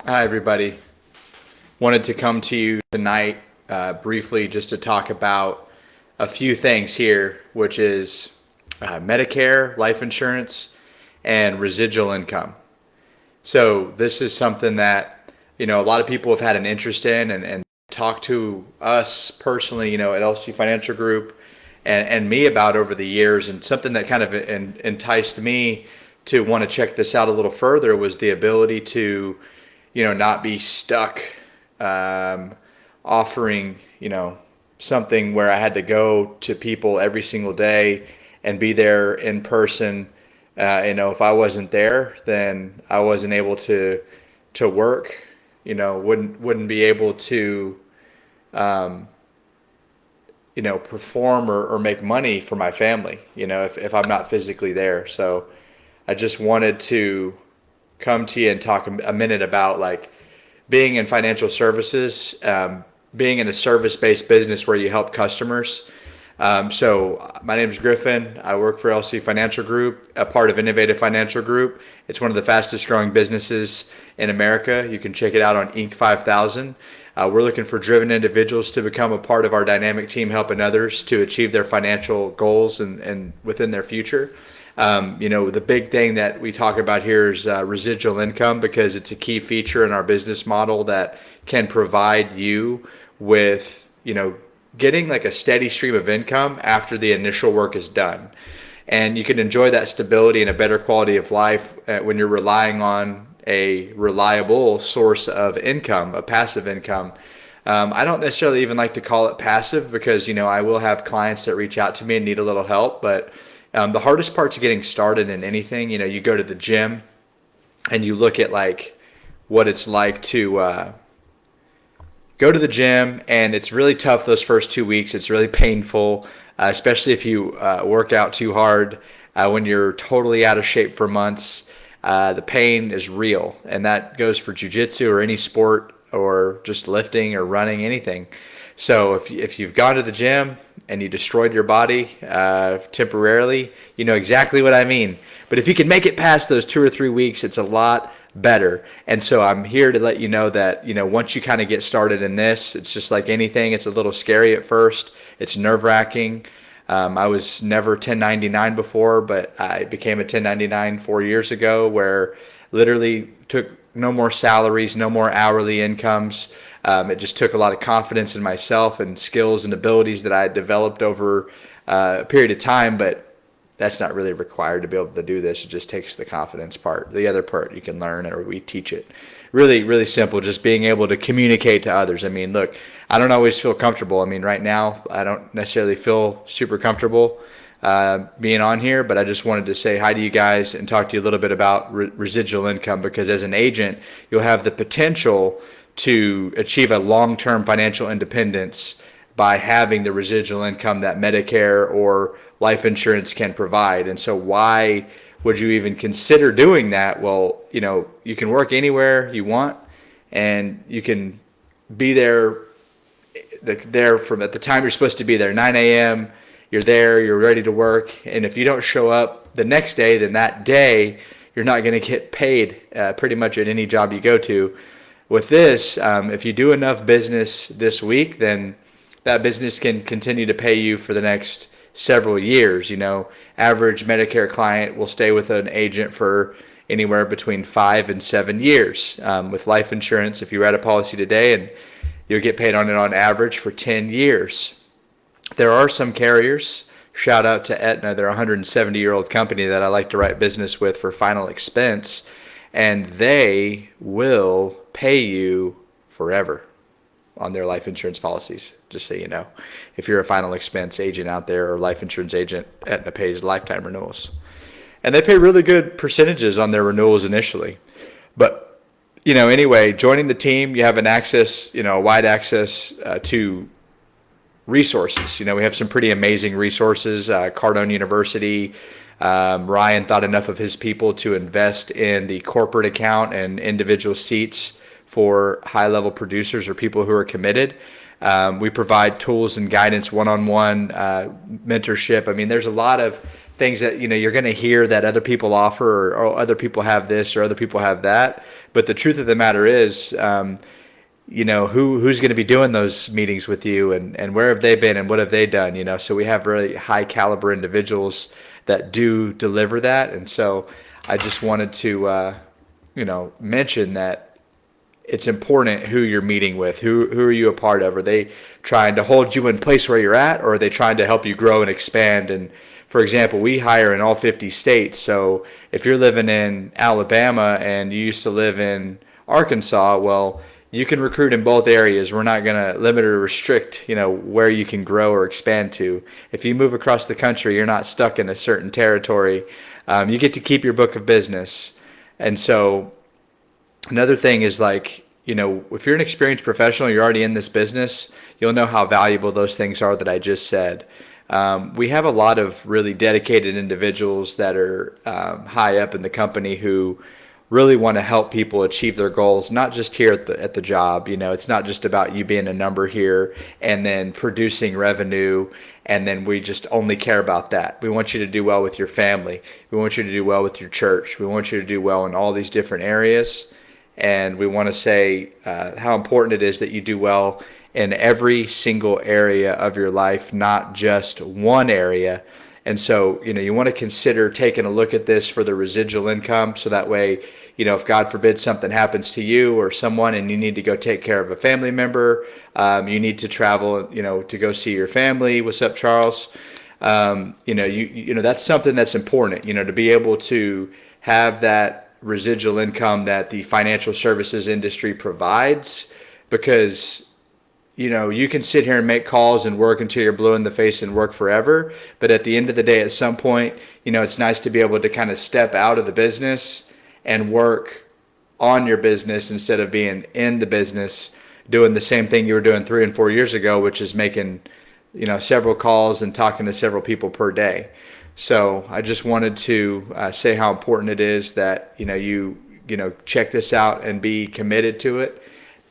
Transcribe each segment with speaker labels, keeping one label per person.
Speaker 1: Hi, everybody. Wanted to come to you tonight briefly just to talk about a few things here, which is Medicare, life insurance, and residual income. So this is something that, a lot of people have had an interest in and talked to us personally, at LC Financial Group and me about over the years. And something that kind of enticed me to want to check this out a little further was the ability to, not be stuck um, offering, something where I had to go to people every single day and be there in person. If I wasn't there, then I wasn't able to work. Wouldn't be able to perform or make money for my family. If I'm not physically there. So I just wanted to come to you and talk a minute about like being in financial services, being in a service-based business where you help customers. So my name is Griffin. I work for LC Financial Group, a part of Innovative Financial Group. It's one of the fastest growing businesses in America. You can check it out on Inc. 5000. We're looking for driven individuals to become a part of our dynamic team, helping others to achieve their financial goals and within their future. The big thing that we talk about here is residual income, because it's a key feature in our business model that can provide you with, getting like a steady stream of income after the initial work is done. And you can enjoy that stability and a better quality of life when you're relying on a reliable source of income, a passive income. I don't necessarily even like to call it passive because, I will have clients that reach out to me and need a little help. But the hardest part's getting started in anything. You go to the gym and you look at like what it's like to go to the gym, and it's really tough those first 2 weeks. It's really painful, especially if you work out too hard. When you're totally out of shape for months, the pain is real, and that goes for jiu-jitsu or any sport or just lifting or running, anything. So if you've gone to the gym and you destroyed your body temporarily, you know exactly what I mean. But if you can make it past those 2 or 3 weeks, it's a lot better. And so I'm here to let you know that, once you kind of get started in this, it's just like anything. It's a little scary at first. It's nerve-wracking. I was never 1099 before, but I became a 1099 4 years ago, where literally took no more salaries, no more hourly incomes. It just took a lot of confidence in myself and skills and abilities that I had developed over a period of time, but that's not really required to be able to do this. It just takes the confidence part. The other part you can learn, or we teach it. Really, really simple, just being able to communicate to others. I mean, look, I don't always feel comfortable. I mean, right now, I don't necessarily feel super comfortable being on here, but I just wanted to say hi to you guys and talk to you a little bit about residual income, because as an agent, you'll have the potential to achieve a long-term financial independence by having the residual income that Medicare or life insurance can provide. And so why would you even consider doing that? Well, you can work anywhere you want, and you can be there from at the time you're supposed to be there, 9 a.m. You're there, you're ready to work. And if you don't show up the next day, then that day you're not going to get paid pretty much at any job you go to. With this, if you do enough business this week, then that business can continue to pay you for the next several years. Average Medicare client will stay with an agent for anywhere between 5 and 7 years. With life insurance, if you write a policy today, and you'll get paid on it on average for 10 years. There are some carriers, shout out to Aetna, they're a 170-year-old company that I like to write business with for final expense, and they will pay you forever on their life insurance policies, just so you know. If you're a final expense agent out there or life insurance agent, Aetna pays lifetime renewals. And they pay really good percentages on their renewals initially. But, anyway, joining the team, you have a wide access to resources. We have some pretty amazing resources. Cardone University, Ryan thought enough of his people to invest in the corporate account and individual seats for high-level producers or people who are committed. We provide tools and guidance, one-on-one mentorship. I mean, there's a lot of things that, you're going to hear that other people offer, or other people have this or other people have that. But the truth of the matter is, who's going to be doing those meetings with you, and where have they been and what have they done, so we have really high caliber individuals that do deliver that. And so I just wanted to mention that it's important who you're meeting with. Who are you a part of? Are they trying to hold you in place where you're at, or are they trying to help you grow and expand? And for example, we hire in all 50 states. So if you're living in Alabama and you used to live in Arkansas, well, you can recruit in both areas. We're not going to limit or restrict, where you can grow or expand to. If you move across the country, you're not stuck in a certain territory. You get to keep your book of business. And so another thing is, like, if you're an experienced professional, you're already in this business, you'll know how valuable those things are that I just said. We have a lot of really dedicated individuals that are high up in the company who really want to help people achieve their goals, not just here at the job. It's not just about you being a number here and then producing revenue, and then we just only care about that. We want you to do well with your family. We want you to do well with your church. We want you to do well in all these different areas. And we want to say how important it is that you do well in every single area of your life, not just one area. And so, you want to consider taking a look at this for the residual income, so that way, if God forbid something happens to you or someone and you need to go take care of a family member, you need to travel, to go see your family. What's up, Charles? That's something that's important, to be able to have that residual income that the financial services industry provides, because you can sit here and make calls and work until you're blue in the face and work forever. But at the end of the day, at some point, it's nice to be able to kind of step out of the business and work on your business instead of being in the business doing the same thing you were doing 3 and 4 years ago, which is making, several calls and talking to several people per day. So I just wanted to say how important it is that, you check this out and be committed to it.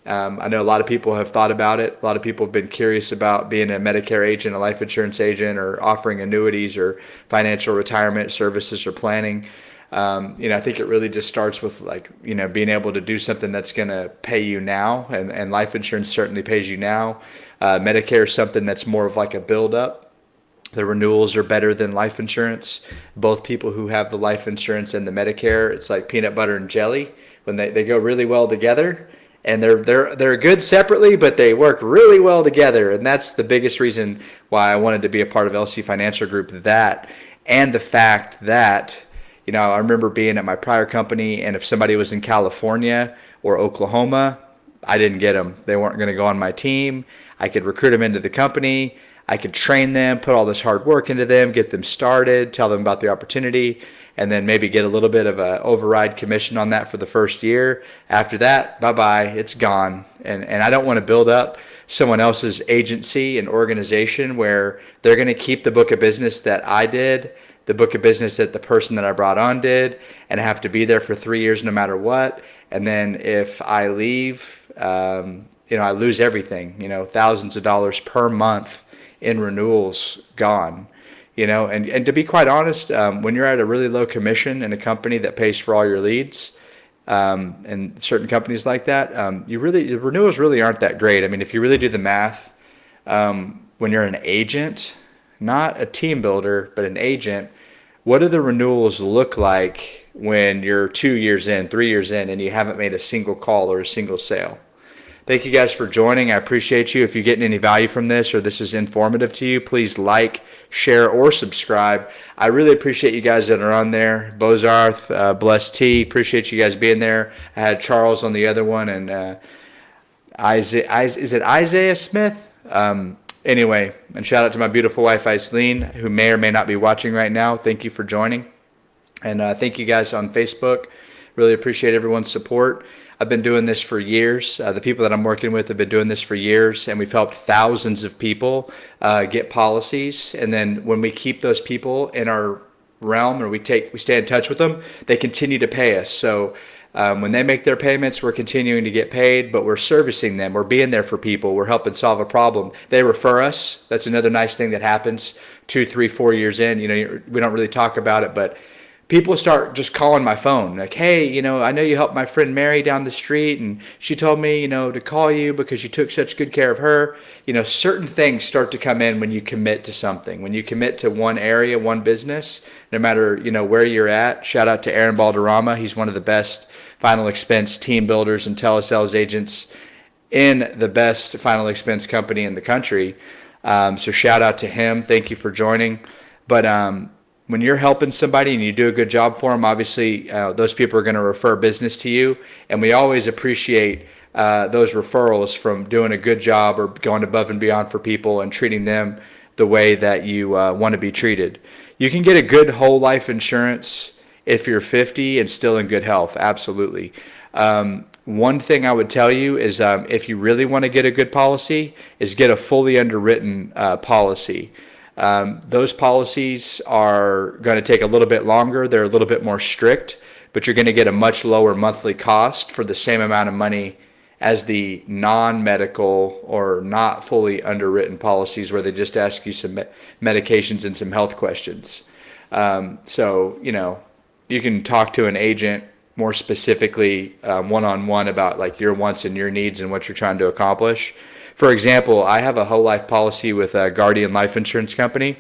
Speaker 1: I know a lot of people have thought about it. A lot of people have been curious about being a Medicare agent, a life insurance agent, or offering annuities or financial retirement services or planning. I think it really just starts with, like, being able to do something that's going to pay you now, and life insurance certainly pays you now. Medicare is something that's more of like a build-up. The renewals are better than life insurance. Both people who have the life insurance and the Medicare, it's like peanut butter and jelly. When they go really well together, and they're good separately, but they work really well together. And that's the biggest reason why I wanted to be a part of LC Financial Group. That, and the fact that, I remember being at my prior company, and if somebody was in California or Oklahoma, I didn't get them. They weren't going to go on my team. I could recruit them into the company. I could train them, put all this hard work into them, get them started, tell them about the opportunity, and then maybe get a little bit of an override commission on that for the first year. After that, bye-bye, it's gone. And I don't want to build up someone else's agency and organization where they're going to keep the book of business that I did, the book of business that the person that I brought on did, and I have to be there for 3 years no matter what. And then if I leave, I lose everything, thousands of dollars per month in renewals gone. And to be quite honest, when you're at a really low commission in a company that pays for all your leads, and certain companies like that, the renewals really aren't that great. I mean, if you really do the math, when you're an agent, not a team builder, but an agent, what do the renewals look like when you're 2 years in, 3 years in, and you haven't made a single call or a single sale? Thank you guys for joining. I appreciate you. If you're getting any value from this, or this is informative to you, please like, share, or subscribe. I really appreciate you guys that are on there. Bozarth, Blessed T, appreciate you guys being there. I had Charles on the other one, and is it Isaiah Smith? Anyway, and shout out to my beautiful wife, Aislene, who may or may not be watching right now. Thank you for joining. And thank you guys on Facebook. Really appreciate everyone's support. I've been doing this for years. The people that I'm working with have been doing this for years, and we've helped thousands of people get policies. And then when we keep those people in our realm, or we stay in touch with them, they continue to pay us. So When they make their payments, we're continuing to get paid, but we're servicing them. We're being there for people. We're helping solve a problem. They refer us. That's another nice thing that happens 2, 3, 4 years in. We don't really talk about it, but people start just calling my phone like, hey, I know you helped my friend Mary down the street, and she told me, to call you because you took such good care of her. Certain things start to come in when you commit to something. When you commit to one area, one business, no matter, where you're at. Shout out to Aaron Balderrama. He's one of the best final expense team builders and telesales agents in the best final expense company in the country. So shout out to him. Thank you for joining. But when you're helping somebody and you do a good job for them, obviously those people are going to refer business to you. And we always appreciate those referrals from doing a good job or going above and beyond for people and treating them the way that you want to be treated. You can get a good whole life insurance if you're 50 and still in good health. Absolutely. One thing I would tell you is if you really want to get a good policy is get a fully underwritten policy. Those policies are going to take a little bit longer. They're a little bit more strict, but you're going to get a much lower monthly cost for the same amount of money as the non-medical or not fully underwritten policies where they just ask you some medications and some health questions. So, you can talk to an agent more specifically one-on-one about like your wants and your needs and what you're trying to accomplish. For example, I have a whole life policy with a Guardian Life Insurance Company.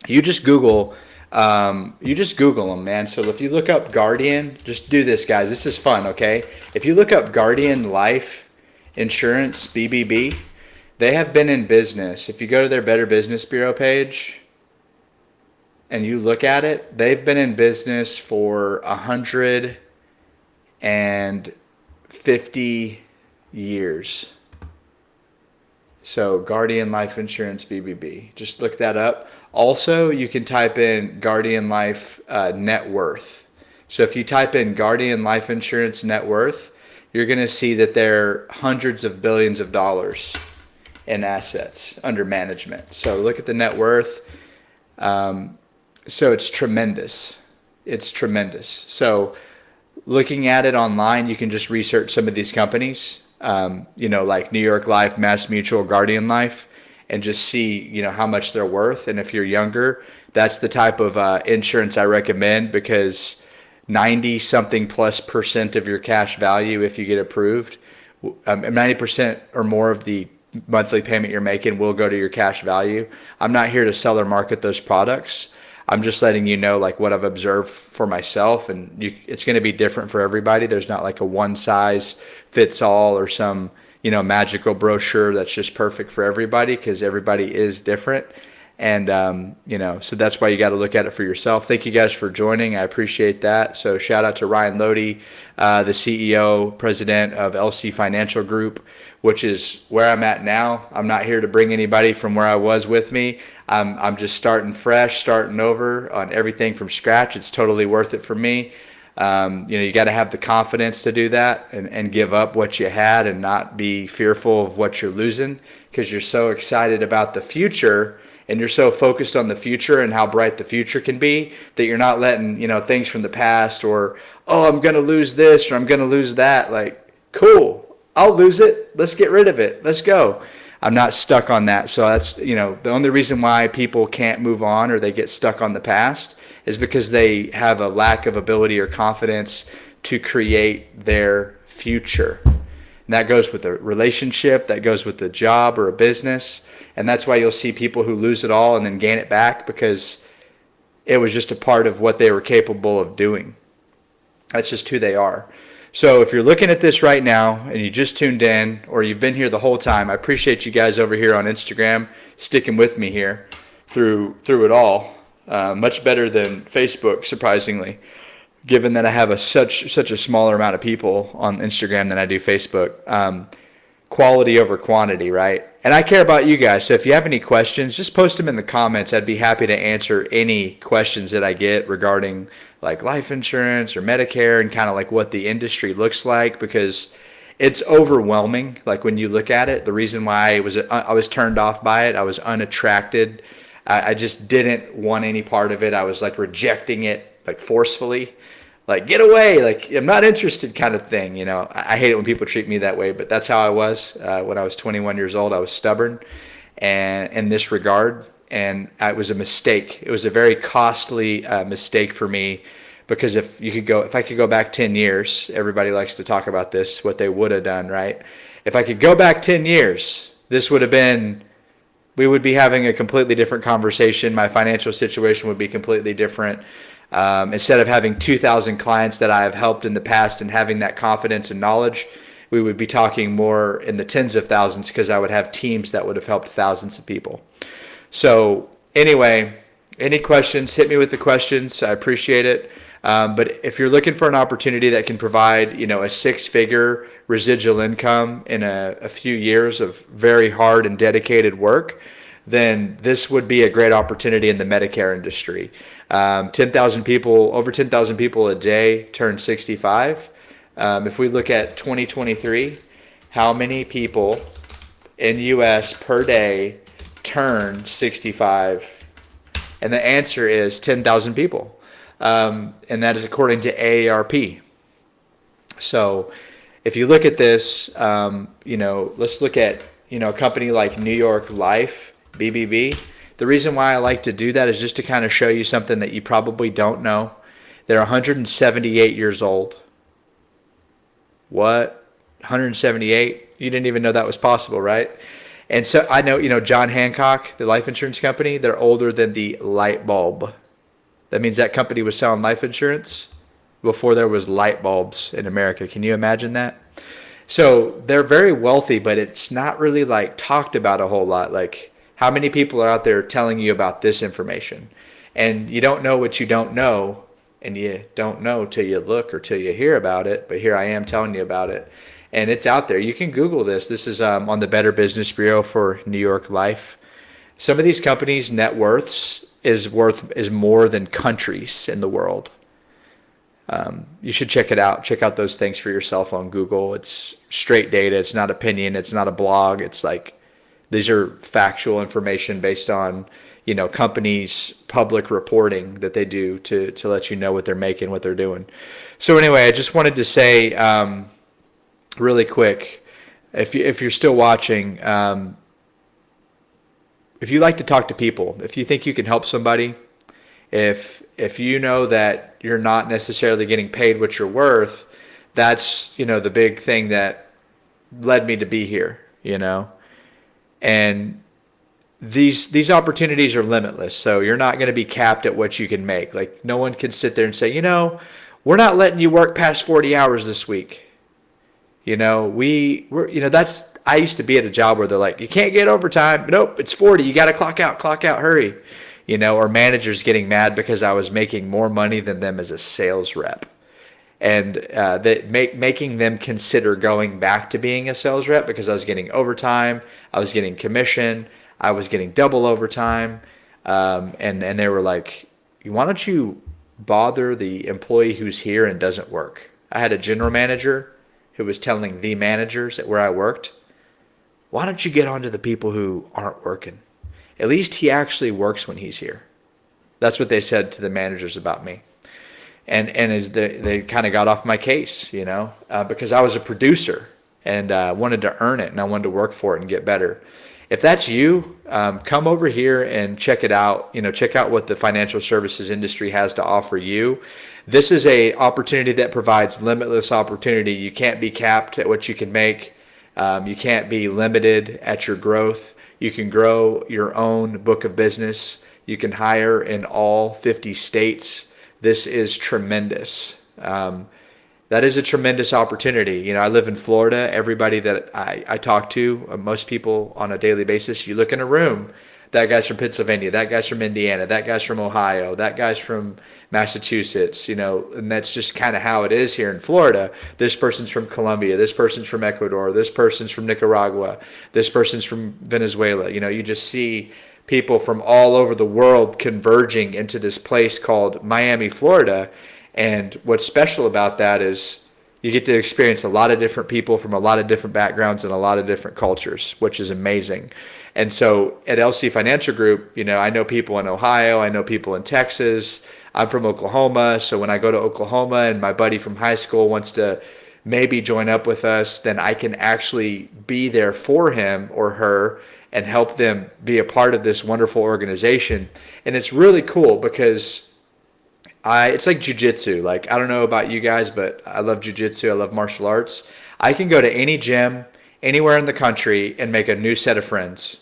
Speaker 1: You just Google them, man. So if you look up Guardian, just do this, guys. This is fun, okay? If you look up Guardian Life Insurance, BBB, they have been in business. If you go to their Better Business Bureau page and you look at it, they've been in business for 150 years. So Guardian Life Insurance BBB. Just look that up. Also, you can type in Guardian Life net worth. So if you type in Guardian Life Insurance net worth, you're going to see that they're hundreds of billions of dollars in assets under management. So look at the net worth. So it's tremendous. It's tremendous. So looking at it online, you can just research some of these companies, like New York Life, Mass Mutual, Guardian Life, and just see, how much they're worth. And if you're younger, that's the type of insurance I recommend, because 90-something+% of your cash value, if you get approved, 90% or more of the monthly payment you're making will go to your cash value. I'm not here to sell or market those products. I'm just letting you know like what I've observed for myself, and it's going to be different for everybody. There's not like a one size fits all or some, magical brochure that's just perfect for everybody, because everybody is different. And, so that's why you got to look at it for yourself. Thank you guys for joining. I appreciate that. So shout out to Ryan Loede, the CEO, president of LC Financial Group, which is where I'm at now. I'm not here to bring anybody from where I was with me. I'm just starting fresh, starting over on everything from scratch. It's totally worth it for me. You got to have the confidence to do that and give up what you had and not be fearful of what you're losing, because you're so excited about the future and you're so focused on the future and how bright the future can be that you're not letting, things from the past or, oh, I'm going to lose this or I'm going to lose that. Like, cool, I'll lose it. Let's get rid of it. Let's go. I'm not stuck on that. So that's, the only reason why people can't move on or they get stuck on the past is because they have a lack of ability or confidence to create their future. And that goes with a relationship, that goes with a job or a business. And that's why you'll see people who lose it all and then gain it back, because it was just a part of what they were capable of doing. That's just who they are. So if you're looking at this right now and you just tuned in, or you've been here the whole time, I appreciate you guys over here on Instagram sticking with me here through it all. Much better than Facebook, surprisingly, given that I have such a smaller amount of people on Instagram than I do Facebook. Quality over quantity, right? And I care about you guys. So if you have any questions, just post them in the comments. I'd be happy to answer any questions that I get regarding like life insurance or Medicare and kind of like what the industry looks like, because it's overwhelming. Like when you look at it, the reason why I was turned off by it, I was unattracted. I just didn't want any part of it. I was like rejecting it like forcefully. like, get away, like, I'm not interested kind of thing. You know, I hate it when people treat me that way, but that's how I was when I was 21 years old. I was stubborn and in this regard, and it was a mistake. It was a very costly mistake for me, because if I could go back 10 years, everybody likes to talk about this, what they would have done, right? If I could go back 10 years, we would be having a completely different conversation. My financial situation would be completely different. Instead of having 2,000 clients that I have helped in the past and having that confidence and knowledge, we would be talking more in the tens of thousands, because I would have teams that would have helped thousands of people. So anyway, any questions, hit me with the questions. I appreciate it. But if you're looking for an opportunity that can provide, a 6-figure residual income in a few years of very hard and dedicated work, then this would be a great opportunity in the Medicare industry. Over 10,000 people a day turn 65. If we look at 2023, how many people in U.S. per day turn 65? And the answer is 10,000 people. And that is according to AARP. So if you look at this, let's look at, a company like New York Life, BBB. The reason why I like to do that is just to kind of show you something that you probably don't know. They're 178 years old. What? 178? You didn't even know that was possible, right? And so I know, John Hancock, the life insurance company, they're older than the light bulb. That means that company was selling life insurance before there was light bulbs in America. Can you imagine that? So they're very wealthy, but it's not really like talked about a whole lot. Like, how many people are out there telling you about this information? And you don't know what you don't know, and you don't know till you look or till you hear about it. But here I am telling you about it. And it's out there. You can Google this. This is on the Better Business Bureau for New York Life. Some of these companies' net worths is more than countries in the world. You should check it out. Check out those things for yourself on Google. It's straight data. It's not opinion. It's not a blog. It's like, these are factual information based on, companies' public reporting that they do to let you know what they're making, what they're doing. So anyway, I just wanted to say really quick, if you're still watching, if you like to talk to people, if you think you can help somebody, if you know that you're not necessarily getting paid what you're worth, that's, the big thing that led me to be here, And these opportunities are limitless, so you're not going to be capped at what you can make. Like, no one can sit there and say, we're not letting you work past 40 hours this week. I used to be at a job where they're like, you can't get overtime. Nope, it's 40. You got to clock out, hurry. Or managers getting mad because I was making more money than them as a sales rep. And making them consider going back to being a sales rep, because I was getting overtime, I was getting commission, I was getting double overtime. And they were like, why don't you bother the employee who's here and doesn't work? I had a general manager who was telling the managers at where I worked, why don't you get on to the people who aren't working? At least he actually works when he's here. That's what they said to the managers about me. And as they kind of got off my case, because I was a producer and wanted to earn it, and I wanted to work for it and get better. If that's you, come over here and check it out. Check out what the financial services industry has to offer you. This is a opportunity that provides limitless opportunity. You can't be capped at what you can make. You can't be limited at your growth. You can grow your own book of business. You can hire in all 50 states. This is tremendous. That is a tremendous opportunity. I live in Florida. Everybody that I talk to, most people on a daily basis, you look in a room, that guy's from Pennsylvania, that guy's from Indiana, that guy's from Ohio, that guy's from Massachusetts, and that's just kind of how it is here in Florida. This person's from Colombia, this person's from Ecuador, this person's from Nicaragua, this person's from Venezuela. You just see people from all over the world converging into this place called Miami, Florida. And what's special about that is you get to experience a lot of different people from a lot of different backgrounds and a lot of different cultures, which is amazing. And so at LC Financial Group, I know people in Ohio, I know people in Texas, I'm from Oklahoma, so when I go to Oklahoma and my buddy from high school wants to maybe join up with us, then I can actually be there for him or her and help them be a part of this wonderful organization. And it's really cool because it's like jujitsu. Like, I don't know about you guys, but I love jujitsu. I love martial arts. I can go to any gym anywhere in the country and make a new set of friends.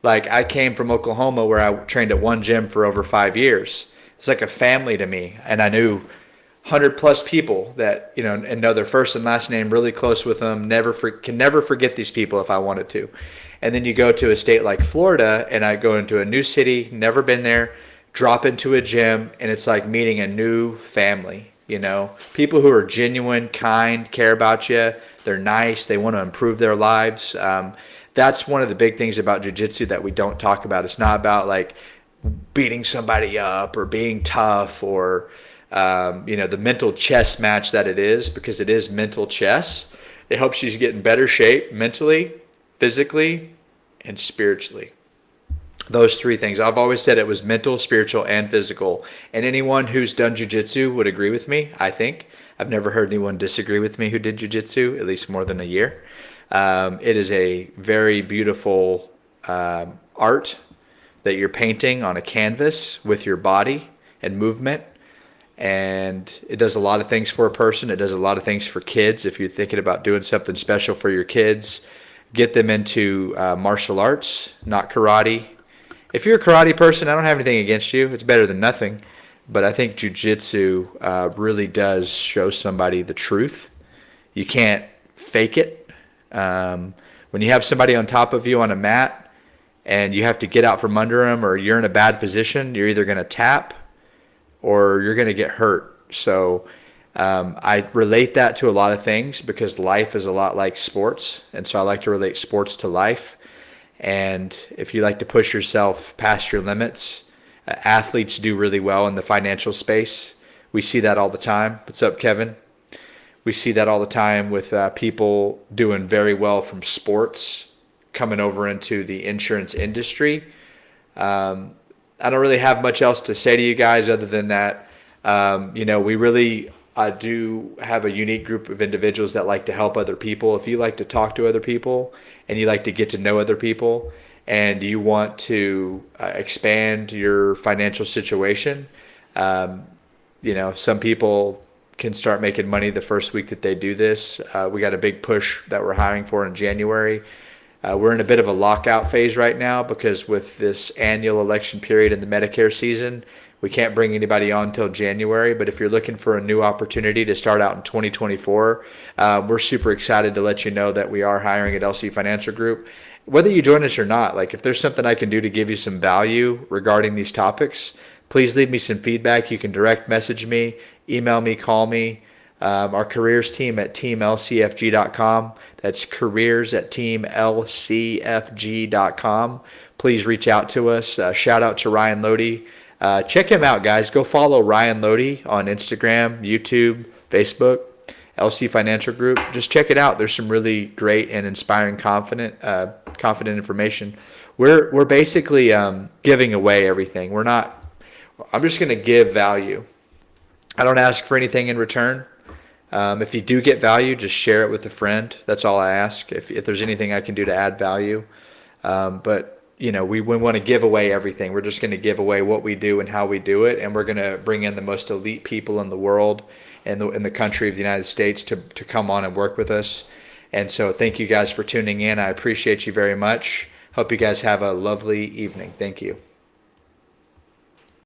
Speaker 1: Like, I came from Oklahoma where I trained at one gym for over 5 years. It's like a family to me. And I knew 100 plus people that, and know their first and last name, really close with them. Can never forget these people if I wanted to. And then you go to a state like Florida, and I go into a new city, never been there, drop into a gym, and it's like meeting a new family. People who are genuine, kind, care about you. They're nice. They want to improve their lives. That's one of the big things about jiu-jitsu that we don't talk about. It's not about like beating somebody up or being tough or the mental chess match that it is, because it is mental chess. It helps you get in better shape mentally, physically, and spiritually. Those three things. I've always said it was mental, spiritual, and physical. And anyone who's done jiu-jitsu would agree with me, I think. I've never heard anyone disagree with me who did jiu-jitsu, at least more than a year. It is a very beautiful art that you're painting on a canvas with your body and movement. And it does a lot of things for a person. It does a lot of things for kids. If you're thinking about doing something special for your kids, get them into martial arts, not karate. If you're a karate person, I don't have anything against you. It's better than nothing. But I think jiu-jitsu really does show somebody the truth. You can't fake it. When you have somebody on top of you on a mat and you have to get out from under them, or you're in a bad position, you're either going to tap or you're going to get hurt. So I relate that to a lot of things because life is a lot like sports. And so I like to relate sports to life. And if you like to push yourself past your limits, athletes do really well in the financial space. We see that all the time. What's up, Kevin? We see that all the time with people doing very well from sports coming over into the insurance industry. I don't really have much else to say to you guys other than that, we really do have a unique group of individuals that like to help other people. If you like to talk to other people and you like to get to know other people and you want to expand your financial situation, some people can start making money the first week that they do this. We got a big push that we're hiring for in January. We're in a bit of a lockout phase right now because with this annual election period in the Medicare season, we can't bring anybody on until January. But if you're looking for a new opportunity to start out in 2024, we're super excited to let you know that we are hiring at LC Financial Group. Whether you join us or not, like if there's something I can do to give you some value regarding these topics, please leave me some feedback. You can direct message me, email me, call me. Our careers team at teamlcfg.com. That's careers at teamlcfg.com. Please reach out to us. Shout out to Ryan Loede. Check him out, guys. Go follow Ryan Loede on Instagram, YouTube, Facebook, LC Financial Group. Just check it out. There's some really great and inspiring, confident information. We're basically giving away everything. I'm just going to give value. I don't ask for anything in return. If you do get value, just share it with a friend. That's all I ask. If there's anything I can do to add value. But we want to give away everything. We're just going to give away what we do and how we do it. And we're going to bring in the most elite people in the world and in the country of the United States to come on and work with us. And so thank you guys for tuning in. I appreciate you very much. Hope you guys have a lovely evening. Thank you.